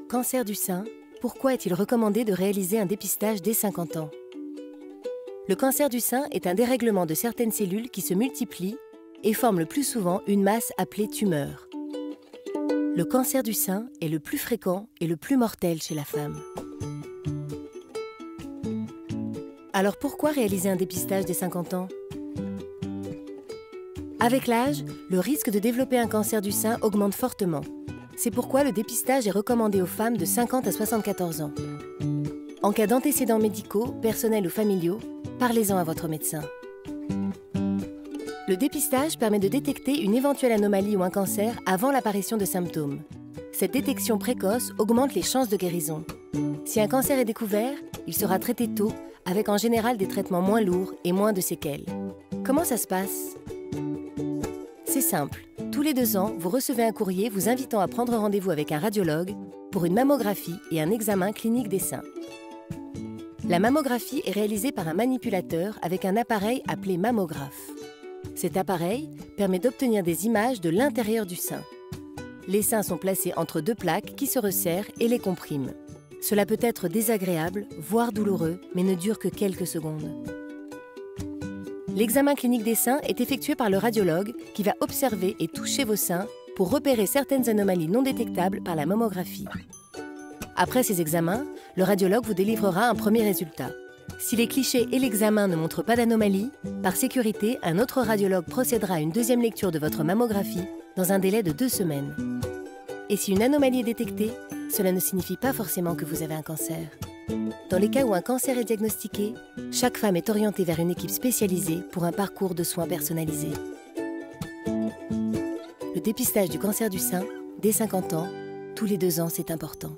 Cancer du sein, pourquoi est-il recommandé de réaliser un dépistage dès 50 ans? Le cancer du sein est un dérèglement de certaines cellules qui se multiplient et forment le plus souvent une masse appelée tumeur. Le cancer du sein est le plus fréquent et le plus mortel chez la femme. Alors pourquoi réaliser un dépistage dès 50 ans? Avec l'âge, le risque de développer un cancer du sein augmente fortement. C'est pourquoi le dépistage est recommandé aux femmes de 50 à 74 ans. En cas d'antécédents médicaux, personnels ou familiaux, parlez-en à votre médecin. Le dépistage permet de détecter une éventuelle anomalie ou un cancer avant l'apparition de symptômes. Cette détection précoce augmente les chances de guérison. Si un cancer est découvert, il sera traité tôt, avec en général des traitements moins lourds et moins de séquelles. Comment ça se passe? C'est simple. Tous les 2 ans, vous recevez un courrier vous invitant à prendre rendez-vous avec un radiologue pour une mammographie et un examen clinique des seins. La mammographie est réalisée par un manipulateur avec un appareil appelé mammographe. Cet appareil permet d'obtenir des images de l'intérieur du sein. Les seins sont placés entre 2 plaques qui se resserrent et les compriment. Cela peut être désagréable, voire douloureux, mais ne dure que quelques secondes. L'examen clinique des seins est effectué par le radiologue qui va observer et toucher vos seins pour repérer certaines anomalies non détectables par la mammographie. Après ces examens, le radiologue vous délivrera un premier résultat. Si les clichés et l'examen ne montrent pas d'anomalie, par sécurité, un autre radiologue procédera à une deuxième lecture de votre mammographie dans un délai de 2 semaines. Et si une anomalie est détectée, cela ne signifie pas forcément que vous avez un cancer. Dans les cas où un cancer est diagnostiqué, chaque femme est orientée vers une équipe spécialisée pour un parcours de soins personnalisé. Le dépistage du cancer du sein, dès 50 ans, tous les 2 ans, c'est important.